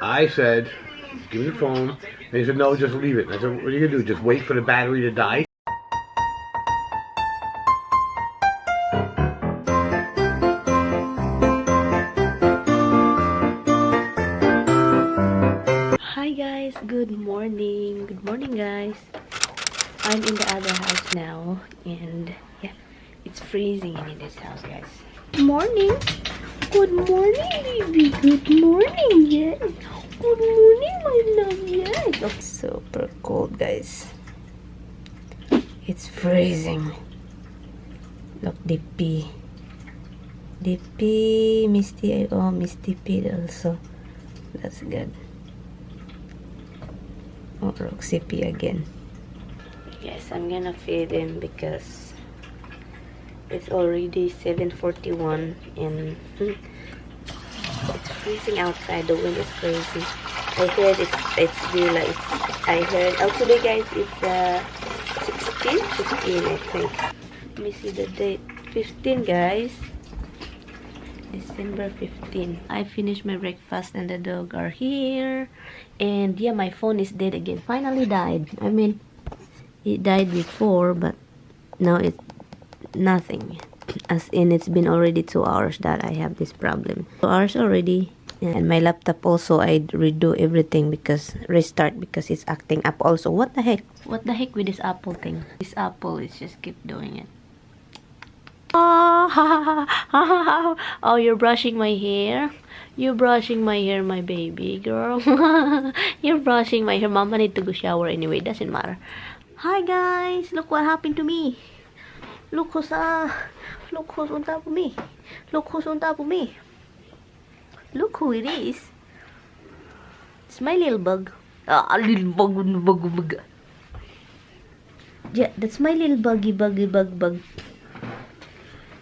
I said, give me the phone. And he said, no, just leave it. And I said, what are you going to do? Just wait for the battery to die? Hi guys, good morning. Good morning guys. I'm in the other house now and yeah, it's freezing in this house guys. Good morning. Good morning baby. Good morning, yes. Good morning my love, yes. Oh, super cold guys. It's freezing. Look, Dippy. Dippy, Misty, oh Misty P also. That's good. Oh, Roxy P again. Yes, I'm gonna feed him because it's already 7:41 and it's freezing outside. The wind is crazy. I heard it's really I heard today guys it's 16 I think. Let me see the date. 15 guys. December 15. I finished my breakfast and the dog are here. And yeah, my phone is dead again. Finally died. I mean, it died before, but now it's nothing. As in, it's been already 2 hours that I have this problem. 2 hours already. And my laptop also, I redo everything because, restart because it's acting up also. What the heck? What the heck with this Apple thing? This Apple is just keep doing it. Oh, you're brushing my hair? You're brushing my hair, my baby girl. You're brushing my hair. Mama need to go shower anyway. Doesn't matter. Hi guys. Look what happened to me. Look who's on top of me. Look who's on top of me. Look who it is. It's my little bug. Ah, little bug. Yeah, that's my little bug.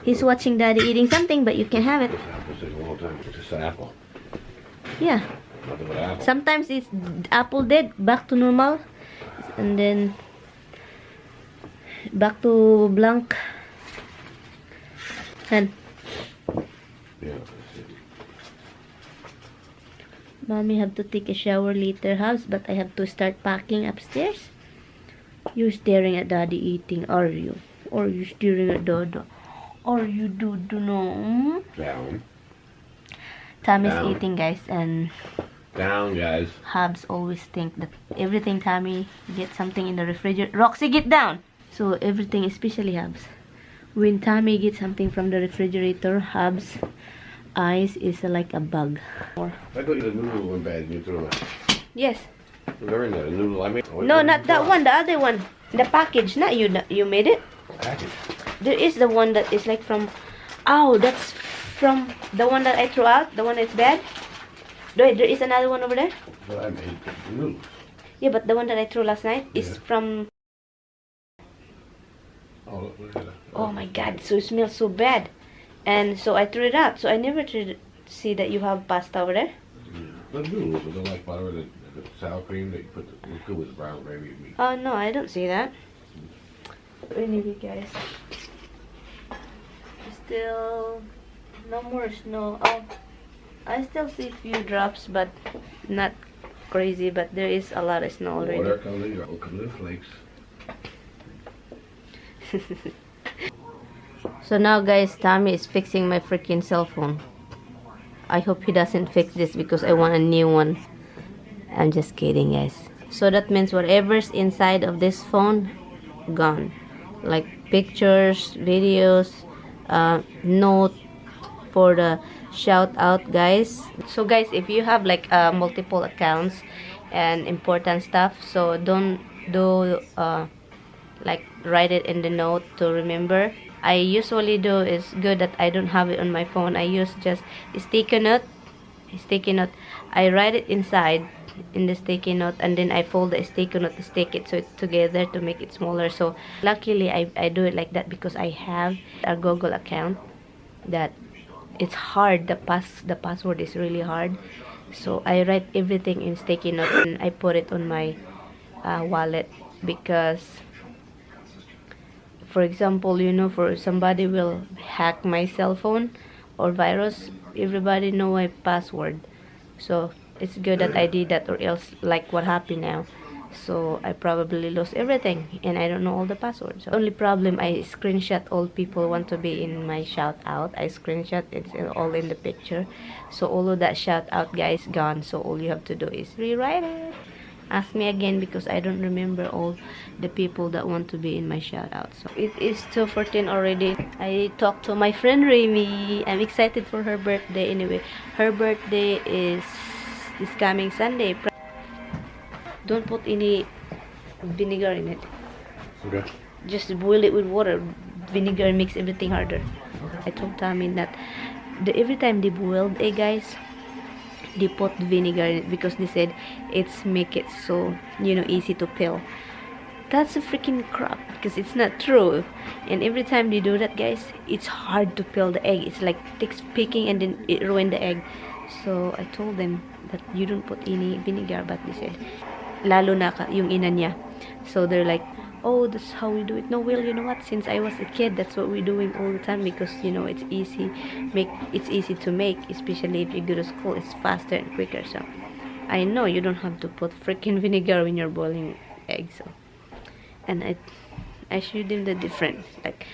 He's watching Daddy eating something, but you can have it. It's just an apple. Yeah. Sometimes it's apple dead, back to normal, and then back to blank. And Yeah. Mommy have to take a shower later, house, but I have to start packing upstairs. You're staring at Daddy eating, are you? Or you staring at Dodo? Or you do know? Down. Tommy's Down. eating, guys, and Down, guys. Habs always think that everything Tommy gets something in the refrigerator. Roxy, get down! So everything, especially Habs. When Tommy gets something from the refrigerator, Habs' eyes is like a bug. I thought you the noodle went bad and you threw them out. Yes. They're in there. The noodle I made. No, not that one. The other one. The package. Not you. You made it. Package. There is the one that is like from. Oh, that's from the one that I threw out. The one that's bad. Wait, there is another one over there. But I made the noodles. Yeah, but the one that I threw last night is from. Oh, look at that. Oh my God! So it smells so bad, and so I threw it out. So I never see that you have pasta over there. Yeah. The noodles, but they're like butter, the sour cream that you put. It's good with brown gravy and meat. Oh no, I don't see that. Anyway, guys, still no more snow. Oh, I still see a few drops, but not crazy. But there is a lot of snow already. Water coming in flakes. So now, guys, Tommy is fixing my freaking cell phone. I hope he doesn't fix this because I want a new one. I'm just kidding, guys. So that means whatever's inside of this phone, gone. Like pictures, videos, note for the shout out, guys. So guys, if you have like multiple accounts and important stuff, so don't do like write it in the note to remember. I usually do is good that I don't have it on my phone. I use just a sticky note. I write it inside in the sticky note, and then I fold the sticky note to stick it so it's together to make it smaller. So luckily I do it like that because I have a Google account that it's hard. The password is really hard. So I write everything in sticky note and I put it on my wallet because, for example, you know, for somebody will hack my cell phone or virus, everybody know my password. So it's good that I did that, or else like what happened now. So I probably lost everything and I don't know all the passwords. The only problem, I screenshot all people want to be in my shout out. I screenshot it's all in the picture. So all of that shout out guys gone. So all you have to do is rewrite it. Ask me again because I don't remember all the people that want to be in my shout out. So it is 2:14 already. I talked to my friend Remy. I'm excited for her birthday anyway. Her birthday is this coming Sunday. Don't put any vinegar in it. Okay. Just boil it with water. Vinegar makes everything harder. Okay. I told Tommy that every time they boiled egg, guys, they put vinegar in it because they said it's make it so, you know, easy to peel. That's a freaking crap because it's not true. And every time they do that, guys, it's hard to peel the egg. It's like takes picking and then it ruined the egg. So I told them that you don't put any vinegar, but they said lalo na yung ina niya. So they're like, oh, that's how we do it. No, well, you know what, since I was a kid, that's what we're doing all the time because, you know, it's easy to make, especially if you go to school. It's faster and quicker. So I know you don't have to put freaking vinegar when you're boiling eggs. So, and I showed them the difference, like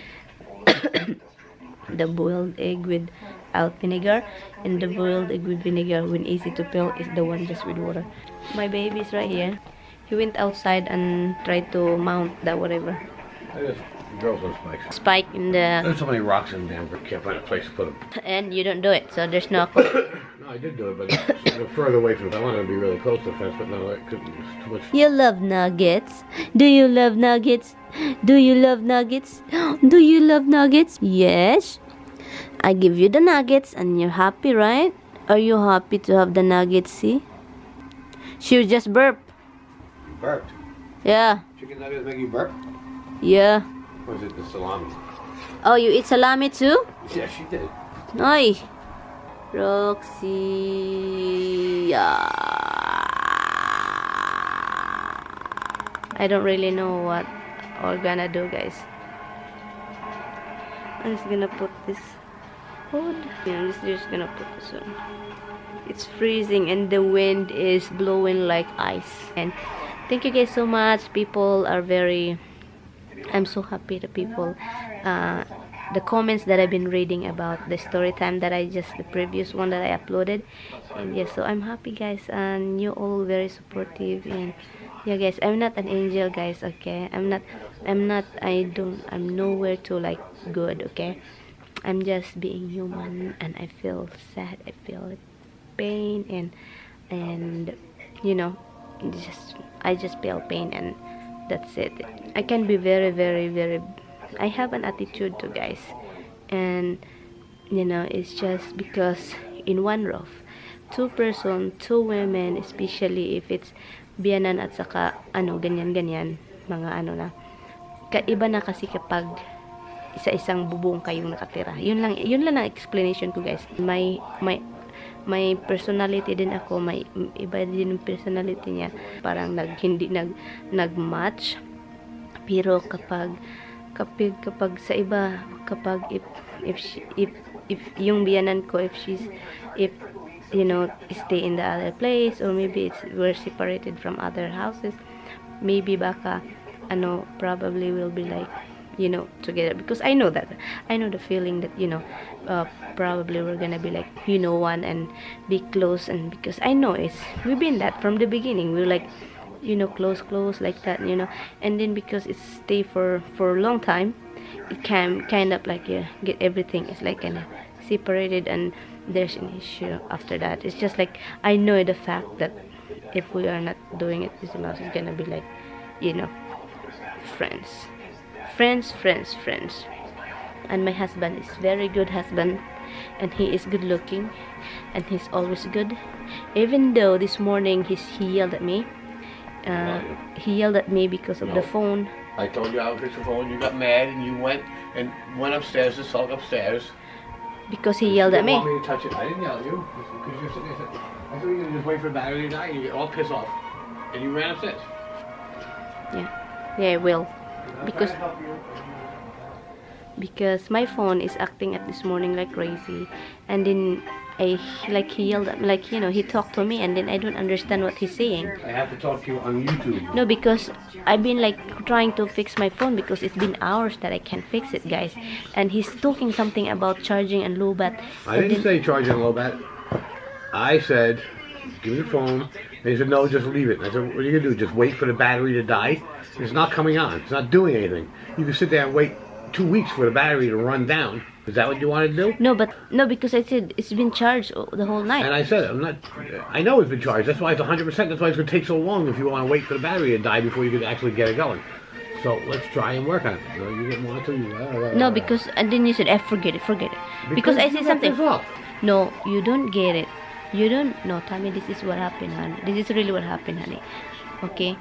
the boiled egg without vinegar and the boiled egg with vinegar when easy to peel is the one just with water. My baby is right here. He went outside and tried to mount that whatever. I just girls on spikes. Spike in the... There's so many rocks in Denver. Can't find a place to put them. And you don't do it, so there's no... No, I did do it, but it's further away from the fence. I wanted to be really close to the fence, but no, it couldn't. It's too much. You love nuggets? Do you love nuggets? Do you love nuggets? Do you love nuggets? Yes. I give you the nuggets and you're happy, right? Are you happy to have the nuggets, see? She was just burp. Burped? Yeah. Chicken nuggets make you burp? Yeah. Or is it the salami? Oh, you eat salami too? Yeah, she did. Ay. Roxy. Yeah. I don't really know what we're gonna do, guys. I'm just gonna put this hood. Yeah, I'm just gonna put this on. It's freezing and the wind is blowing like ice. And thank you guys so much. People are very... I'm so happy the people... the comments that I've been reading about the story time that the previous one that I uploaded. And yes, so I'm happy, guys. And you all very supportive. And yeah, guys, I'm not an angel, guys, okay? I'm nowhere to like good, okay? I'm just being human and I feel sad. I feel pain and you know, I just feel pain and that's it. I can be very, very, very... I have an attitude too, guys, and you know, it's just because in one roof, two women, especially if it's biyanan at saka ano, ganyan, mga ano na, kaiba na kasi kapag isa-isang bubong kayong nakatira. Yun lang ang explanation ko, guys. My personality din ako, may iba din yung personality niya, parang hindi nag-match. Pero kapag sa iba, kapag if yung biyanan ko, if you know, stay in the other place, or maybe we're separated from other houses, maybe baka ano, probably will be like, you know, together, because I know the feeling that, you know, probably we're gonna be like, you know, one and be close. And because I know we've been that from the beginning, we're like, you know, close like that, you know. And then because it's stay for a long time, it can kind of like, yeah, get everything, it's like kind of separated and there's an issue after that. It's just like, I know the fact that if we are not doing it, this house is gonna be like, you know, friends. And my husband is very good husband, and he is good looking, and he's always good. Even though this morning he yelled at me. He yelled at me because of the phone. I told you I would fix the phone. You got mad and you went upstairs to sulk upstairs. Because he yelled at me. You didn't want me to touch it. I didn't yell at you. Because you're sitting there. I thought you were going to just wait for the battery to die and you get all pissed off. And you ran upstairs. Yeah, I will. Because my phone is acting at this morning like crazy. And then he yelled at me, like, you know, he talked to me, and then I don't understand what he's saying. I have to talk to you on YouTube. No, because I've been like trying to fix my phone because it's been hours that I can't fix it, guys. And he's talking something about charging and low bat. I didn't say charging and low bat. I said, give me the phone. And he said, no, just leave it. And I said, what are you going to do? Just wait for the battery to die? It's not coming on. It's not doing anything. You can sit there and wait 2 weeks for the battery to run down. Is that what you want to do? No, because I said it's been charged the whole night. And I said, I know it's been charged. That's why it's 100%. That's why it's going to take so long if you want to wait for the battery to die before you can actually get it going. So let's try and work on it. You didn't want to. No, because, and then you said, forget it. Because I said something. No, you don't get it. You don't know, Tommy, this is what happened, honey. This is really what happened, honey. Okay?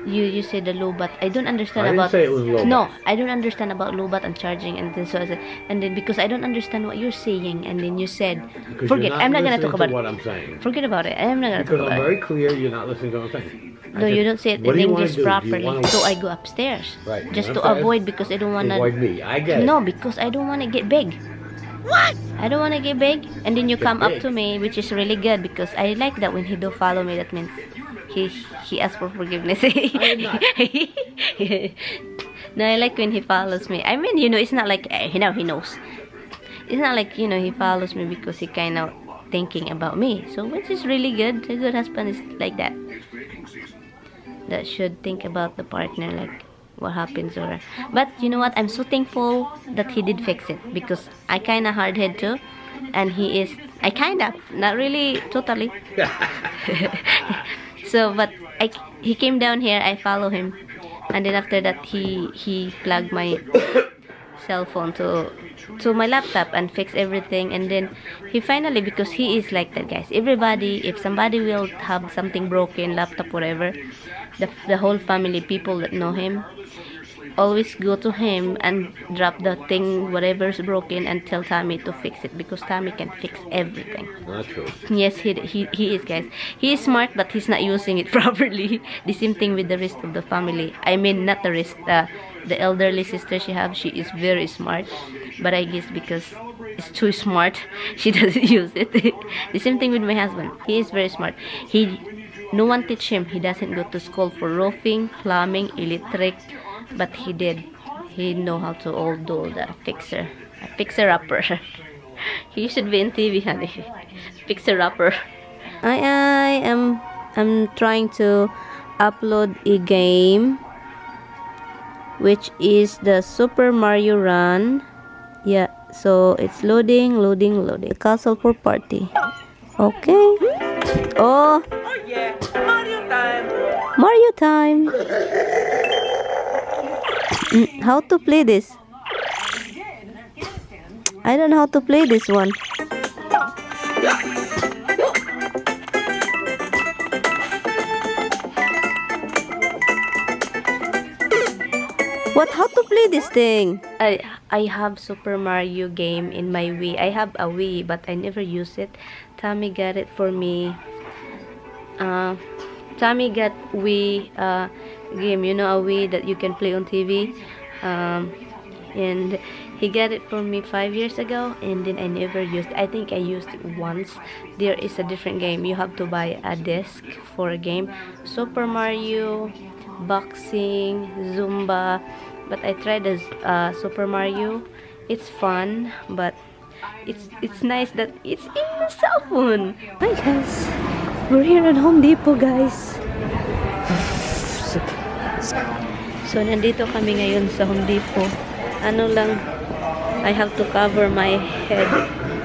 You said the low bat. I don't understand I about. Didn't say it was low no, bat. I don't understand about low bat and charging, and then so I said, and then because I don't understand what you're saying, and then you said, because forget. I'm not gonna talk about what I'm saying. Forget about it. I'm not gonna talk about it. Because I'm very clear, you're not listening to what I'm saying. No, you don't say it in English properly. So I go upstairs, right? Just to avoid, because I don't wanna avoid me. I get it. No, because I don't wanna get big. What? I don't wanna get big, and then you come up to me, which is really good because I like that when he do follow me. That means he asks for forgiveness. I'm not. No, I like when he follows me. I mean, you know, it's not like he knows. It's not like, you know, he follows me because he kind of thinking about me. So which is really good. A good husband is like that. That should think about the partner, like what happens or. But you know what? I'm so thankful that he did fix it because I kind of hard head too, and he is. I kind of, not really totally. So, but he came down here. I follow him, and then after that, he plugged my cell phone to my laptop and fix everything. And then he finally, because he is like that, guys. Everybody, if somebody will have something broken, laptop, whatever, the whole family, people that know him, always go to him and drop the thing, whatever's broken, and tell Tommy to fix it because Tommy can fix everything. Not true. Yes, he is, guys. He is smart, but he's not using it properly. The same thing with the rest of the family. I mean, not the rest. The elderly sister she is very smart, but I guess because it's too smart, she doesn't use it. The same thing with my husband. He is very smart. No one teach him. He doesn't go to school for roofing, plumbing, electric. But he did. He know how to all do the fixer-upper. He should be in TV, honey. Fixer-upper. I'm trying to upload a game, which is the Super Mario Run. Yeah, so it's loading. Castle for party. Okay. Oh yeah, Mario time. How to play this? I don't know how to play this one. How to play this thing? I have Super Mario game in my Wii. I have a Wii, but I never use it. Tommy got it for me. Tommy got Wii game, you know, a Wii that you can play on TV, and he got it for me 5 years ago, and then I never used it. I think I used it once. There is a different game. You have to buy a disc for a game. Super Mario, boxing, Zumba, but I tried this Super Mario. It's fun, but it's nice that it's in your cell phone. Hi guys, we're here at Home Depot, guys. So nandito kami ngayon sa Home Depot. Ano lang, I have to cover my head.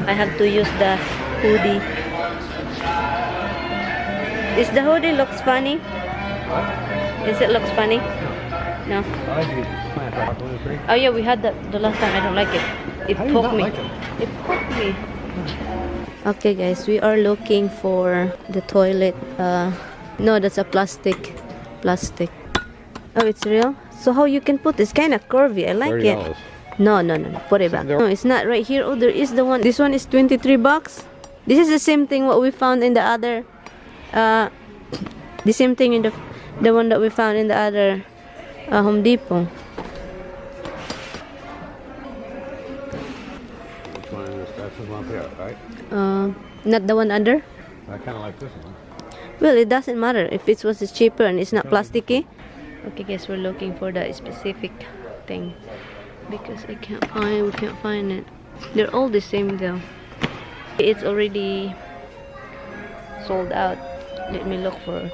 I have to use the hoodie. Is the hoodie looks funny? Is it looks funny? No. Oh yeah, we had that the last time. I don't like it. It poked me. It poked me. Okay guys, we are looking for the toilet. No, that's a plastic. Oh, it's real? So how you can put this? Kind of curvy. I like $30. It. No. Put it back. No, it's not right here. Oh, there is the one. This one is $23. This is the same thing what we found in the other. The same thing in the one that we found in the other Home Depot. Which one is that? From up here, right? Not the one under? I kind of like this one. Well, it doesn't matter if it was cheaper and it's not plasticky. Okay, guys, we're looking for the specific thing because we can't find it. They're all the same though. It's already sold out. Let me look for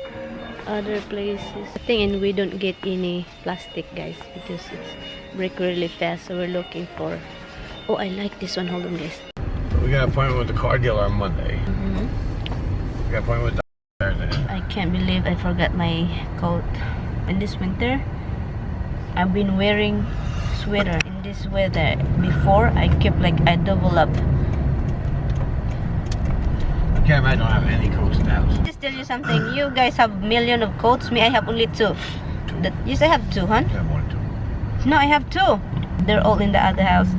other places. I think, and we don't get any plastic, guys, because it's break really fast. So we're looking for. Oh, I like this one. Hold on, guys. We got an appointment with the car dealer on Monday. We got an appointment with the I can't believe I forgot my coat. In this winter, I've been wearing sweater in this weather. Before, I kept like I double up. I can't imagine I don't have any coats in the house. Just tell you something. You guys have million of coats. Me, I have only two. Yes, I have two, huh? Yeah, one, two. No, I have two. They're all in the other house.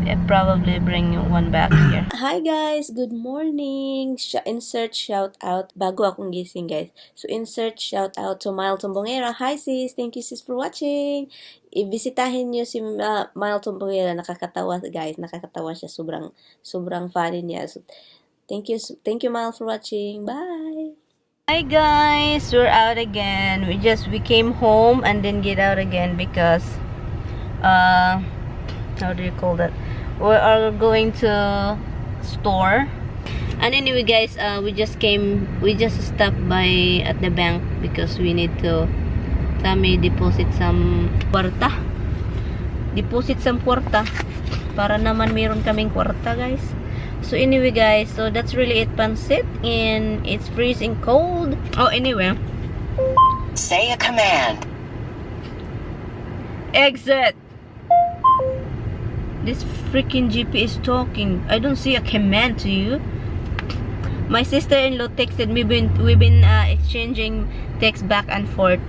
I probably bring one back here. Hi guys, good morning. Insert shout out bago akong gising, guys. So insert shout out to Mile Tombongera. Hi sis, thank you sis for watching. Ibisitahin niyo si Mile Tombongera. Nakakatawa guys, nakakatawa siya. Sobrang funny niya. So, thank you Mile for watching. Bye. Hi guys, we're out again. We came home and then get out again because how do you call that? We are going to store. And anyway guys, we just stopped by at the bank because we need to deposit some kwarta. Para naman meron kaming kwarta, guys. So anyway guys, so that's really it, Pansit, and it's freezing cold. Oh, anyway, say a command. Exit. This freaking GP is talking. I don't see a command to you. My sister-in-law texted me. We've been exchanging texts back and forth.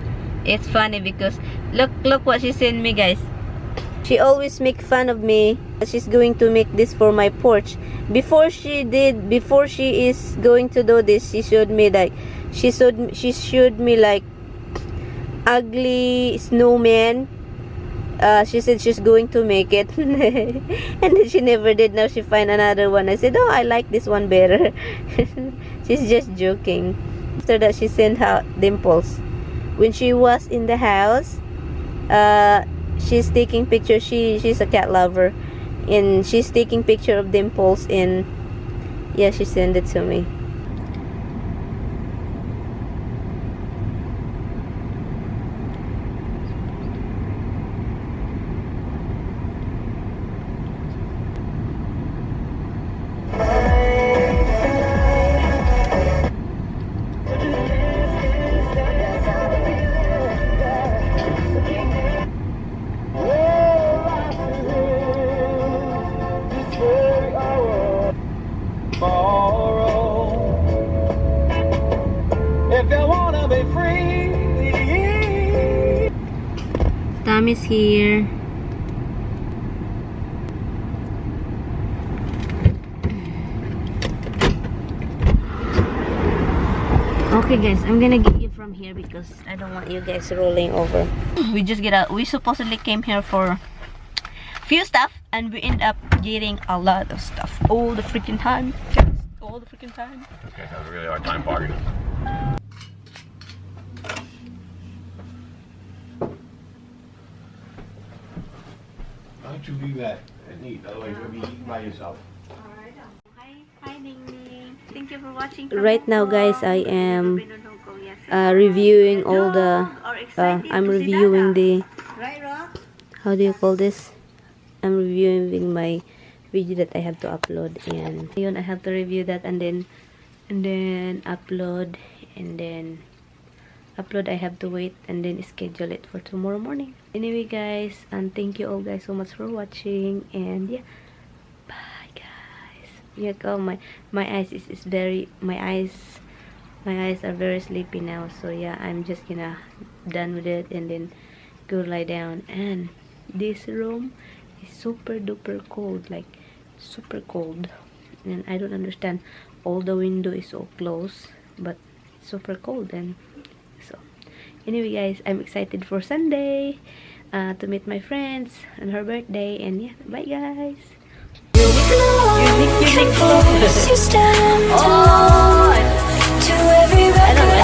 It's funny because look what she sent me, guys. She always make fun of me. She's going to make this for my porch. Before she is going to do this, she showed me like ugly snowman. She said she's going to make it and then she never did. Now she find another one. I said, oh, I like this one better. She's just joking. After that, she sent her dimples. When she was in the house, she's taking pictures. She's a cat lover, and she's taking picture of dimples, and yeah, she sent it to me. Tommy's here. Okay guys, I'm gonna get you from here because I don't want you guys rolling over. We just get out. We supposedly came here for few stuff and we end up getting a lot of stuff all the freaking time. All the freaking time. Okay, that was a really hard time parking. Why don't you leave that neat? Otherwise you'll be eating by yourself. Hi Ding Ding. Thank you for watching. Right now guys, I am reviewing all the I'm reviewing the how do you call this? I'm reviewing my video that I have to upload, and yun, I have to review that and then upload, and then upload. I have to wait and then schedule it for tomorrow morning. Anyway guys, and thank you all guys so much for watching, and yeah, bye guys. Yeah, oh, my eyes is very my eyes are very sleepy now, so yeah, I'm just gonna done with it and then go lie down. And this room is super duper cold, like super cold, and I don't understand. All the window is so close, but it's super cold. And so anyway guys, I'm excited for Sunday to meet my friends on her birthday, and yeah, bye guys. something close. You stand Oh, to every I don't know.